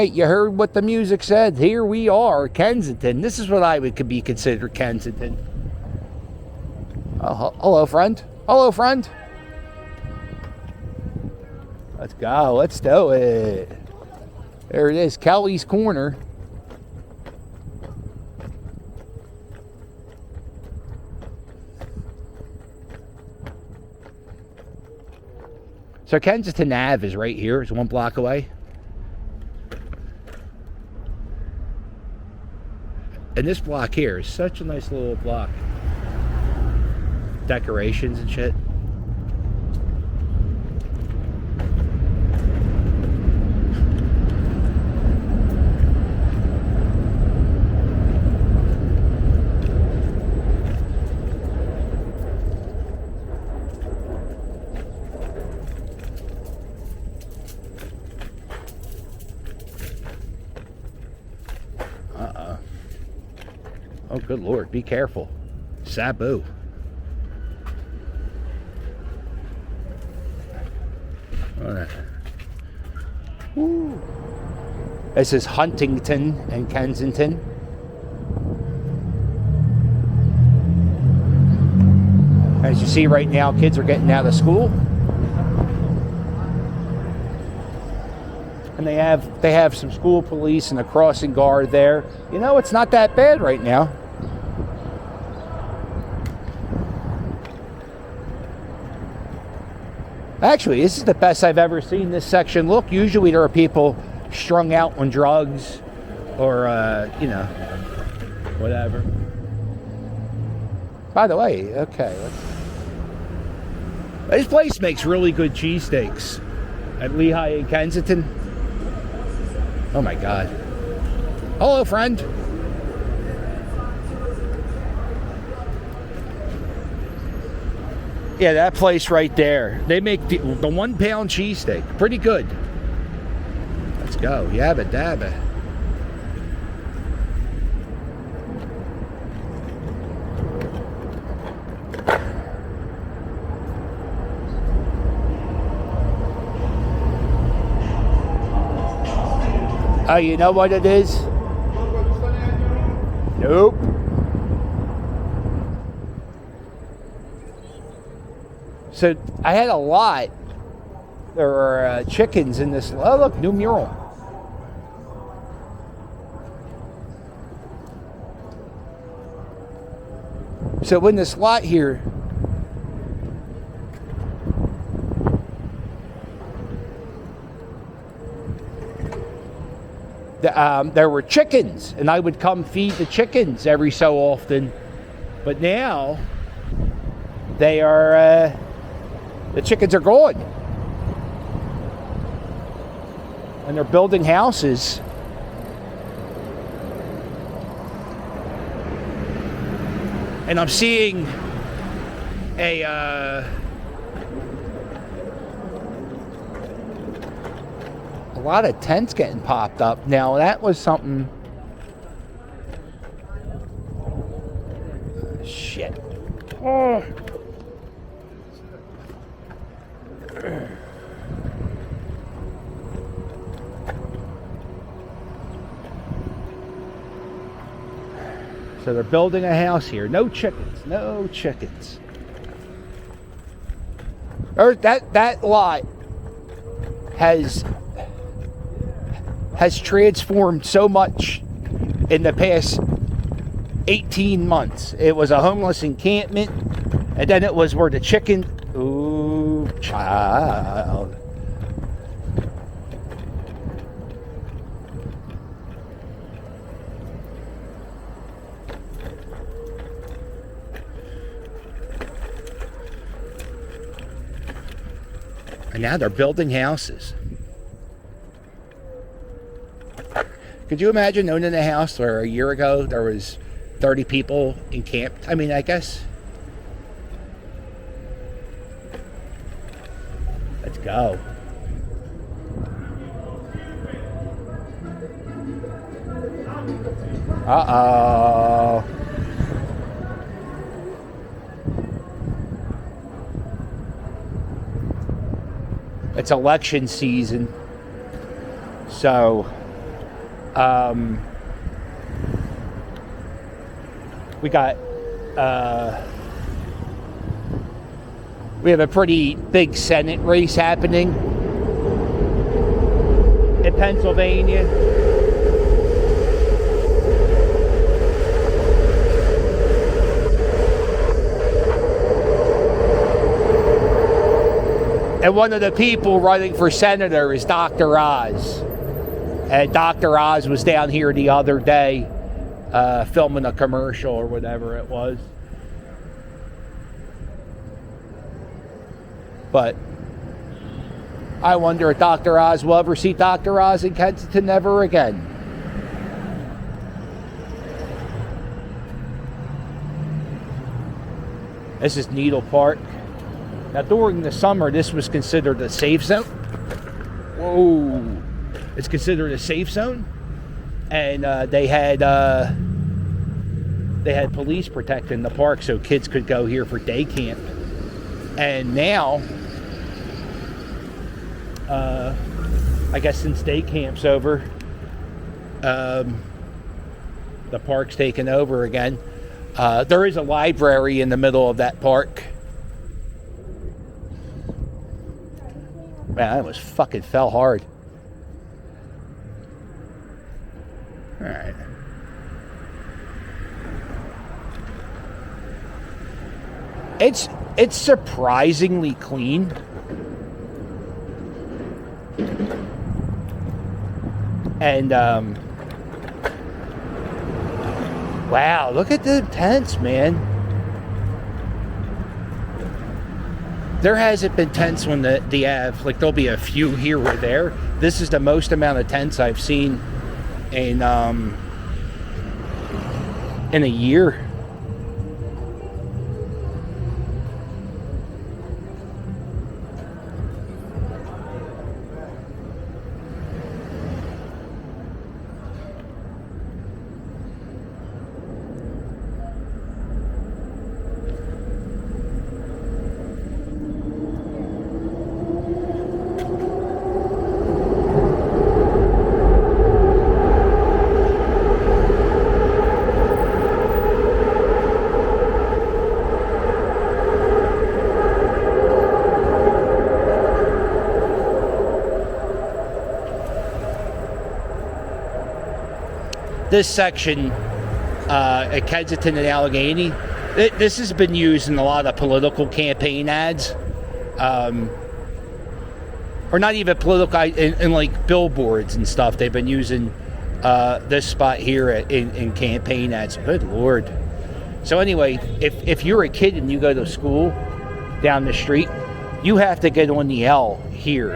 right, you heard what the music said. Here we are, Kensington. This is what I could be considered Kensington. Oh, hello, friend. Hello, friend. Let's go. Let's do it. There it is, Kelly's Corner. So Kensington Ave is right here. It's 1 block away. And this block here is such a nice little block. Decorations and shit. Oh, good Lord, be careful. Sabu. This is Huntington and Kensington. As you see right now, kids are getting out of school. And they have some school police and a crossing guard there. You know, it's not that bad right now. Actually, this is the best I've ever seen this section look. Usually there are people strung out on drugs or, you know, whatever. By the way, okay. This place makes really good cheesesteaks at Lehigh and Kensington. Oh, my God. Hello, friend. Yeah, that place right there. They make the 1 pound cheesesteak. Pretty good. Let's go. Yabba dabba. Oh, you know what it is? Nope. So I had a lot. There were chickens in this. Oh, look, new mural. So in this lot here, there were chickens, and I would come feed the chickens every so often. But now they are. The chickens are gone. And they're building houses. And I'm seeing a lot of tents getting popped up. Now that was something. Shit. Oh. So they're building a house here. No chickens. No chickens. That lot has transformed so much in the past 18 months. It was a homeless encampment, and then it was where the chicken... Ooh, child. And now they're building houses. Could you imagine owning a house where a year ago there was 30 people encamped? I mean, I guess. Let's go. Uh-oh. It's election season. So We got we have a pretty big Senate race happening in Pennsylvania. And one of the people running for senator is Dr. Oz. And Dr. Oz was down here the other day filming a commercial or whatever it was. But I wonder if Dr. Oz will ever see Dr. Oz in Kensington ever again. This is Needle Park. Now, during the summer, this was considered a safe zone. Whoa. It's considered a safe zone. And they had police protecting the park so kids could go here for day camp. And now, I guess since day camp's over, the park's taken over again. There is a library in the middle of that park. Man, I almost fucking fell hard. Alright. It's surprisingly clean. And wow, look at the tents, man. There hasn't been tents when the Ave, like there'll be a few here or there. This is the most amount of tents I've seen in a year. This section at Kensington and Allegheny, this has been used in a lot of political campaign ads, or not even political, in like billboards and stuff. They've been using this spot here in campaign ads. Good Lord. So anyway, if you're a kid and you go to school down the street, you have to get on the L here.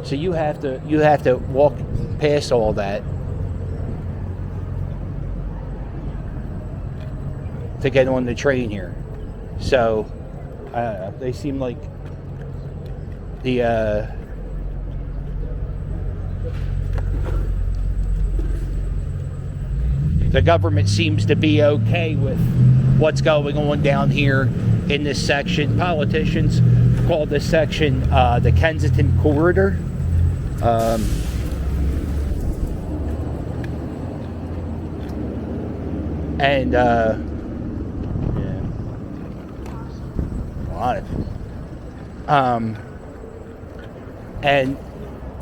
So you have to walk past all that to get on the train here. So they seem like the government seems to be okay with what's going on down here in this section. Politicians call this section the Kensington Corridor. And and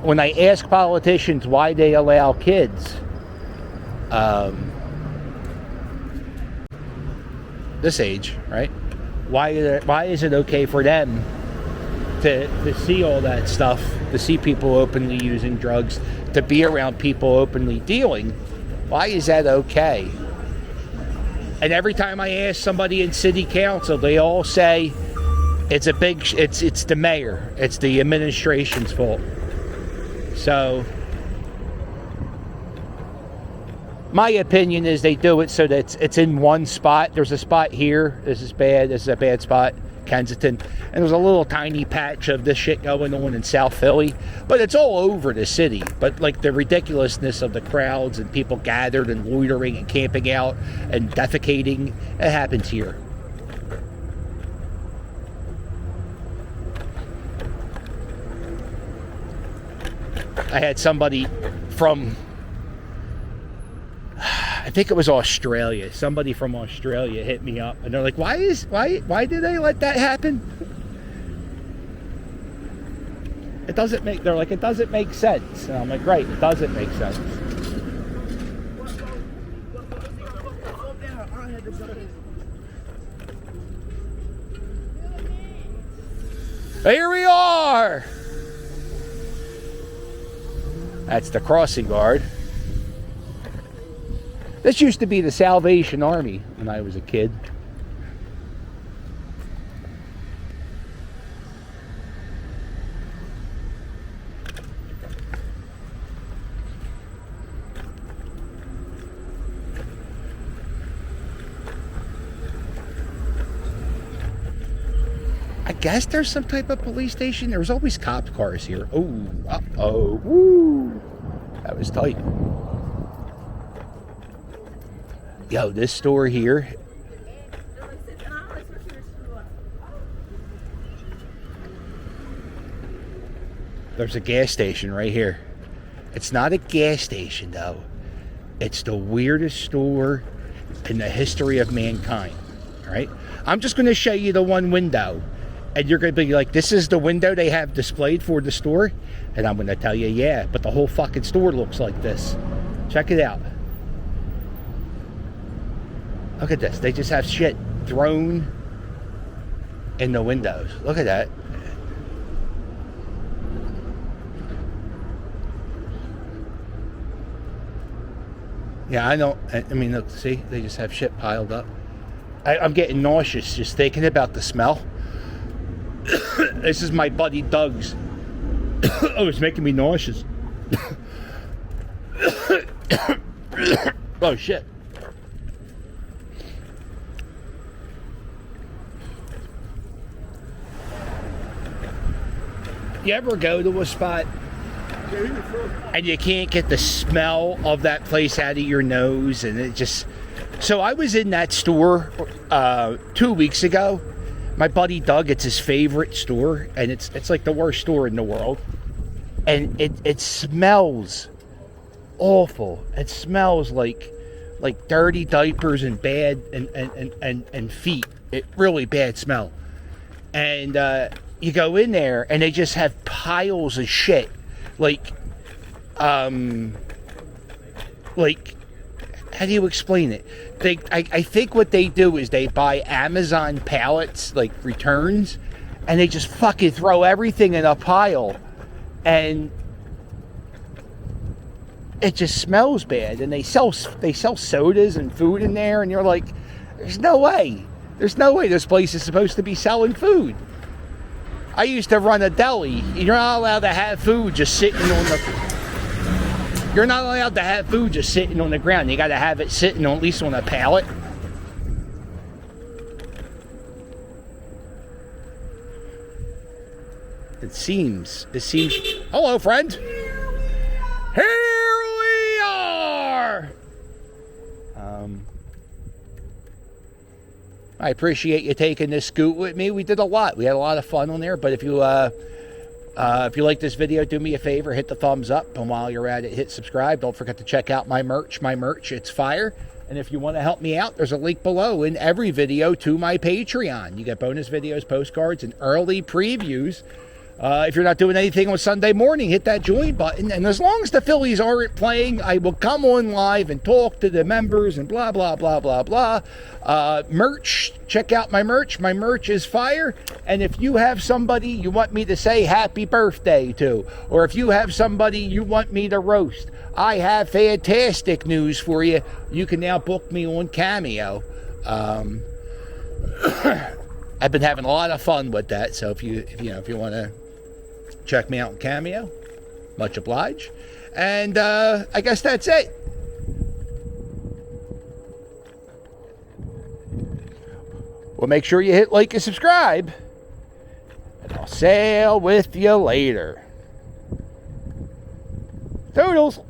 when I ask politicians why they allow kids this age, right? Why is it okay for them to see all that stuff, to see people openly using drugs, to be around people openly dealing? Why is that okay? And every time I ask somebody in city council, they all say it's the mayor, it's the administration's fault. So my opinion is they do it so that it's in one spot. There's a spot here. This is bad. This is a bad spot, Kensington. And there's a little tiny patch of this shit going on in South Philly. But it's all over the city. But like the ridiculousness of the crowds and people gathered and loitering and camping out and defecating, it happens here. I had somebody from, I think it was Australia. Somebody from Australia hit me up, and they're like, why did they let that happen? It doesn't make, they're like, it doesn't make sense. And I'm like, right, it doesn't make sense. Here we are. That's the crossing guard. This used to be the Salvation Army when I was a kid. I guess there's some type of police station. There's always cop cars here. Oh, uh-oh. Woo. That was tight. Yo, this store here. There's a gas station right here. It's not a gas station, though. It's the weirdest store in the history of mankind. All right? I'm just going to show you the one window. And you're going to be like, this is the window they have displayed for the store? And I'm going to tell you, yeah. But the whole fucking store looks like this. Check it out. Look at this. They just have shit thrown in the windows. Look at that. Yeah, I know. I mean, look, see? They just have shit piled up. I'm getting nauseous just thinking about the smell. This is my buddy Doug's. Oh, it's making me nauseous. Oh, shit. You ever go to a spot and you can't get the smell of that place out of your nose, and it just... So I was in that store 2 weeks ago. My buddy Doug, it's his favorite store, and it's like the worst store in the world. And it smells awful. It smells like dirty diapers and bad and feet. It really bad smell. And you go in there and they just have piles of shit. Like how do you explain it? I think what they do is they buy Amazon pallets, like returns, and they just fucking throw everything in a pile, and it just smells bad. And they sell sodas and food in there, and you're like, there's no way this place is supposed to be selling food. I used to run a deli. You're not allowed to have food just sitting on the... You're not allowed to have food just sitting on the ground. You got to have it sitting on, at least on a pallet. It seems. Hello, friend. Here we are. I appreciate you taking this scoot with me. We did a lot. We had a lot of fun on there. But if you like this video, do me a favor, hit the thumbs up. And while you're at it, hit subscribe. Don't forget to check out my merch. It's fire. And if you want to help me out, there's a link below in every video to my Patreon. You get bonus videos, postcards, and early previews. If you're not doing anything on Sunday morning, hit that join button. And as long as the Phillies aren't playing, I will come on live and talk to the members and blah, blah, blah, blah, blah. Merch. Check out my merch. My merch is fire. And if you have somebody you want me to say happy birthday to, or if you have somebody you want me to roast, I have fantastic news for you. You can now book me on Cameo. I've been having a lot of fun with that. So if you want to check me out on Cameo, much obliged. And I guess that's it. Well, make sure you hit like and subscribe. And I'll sail with you later. Toodles.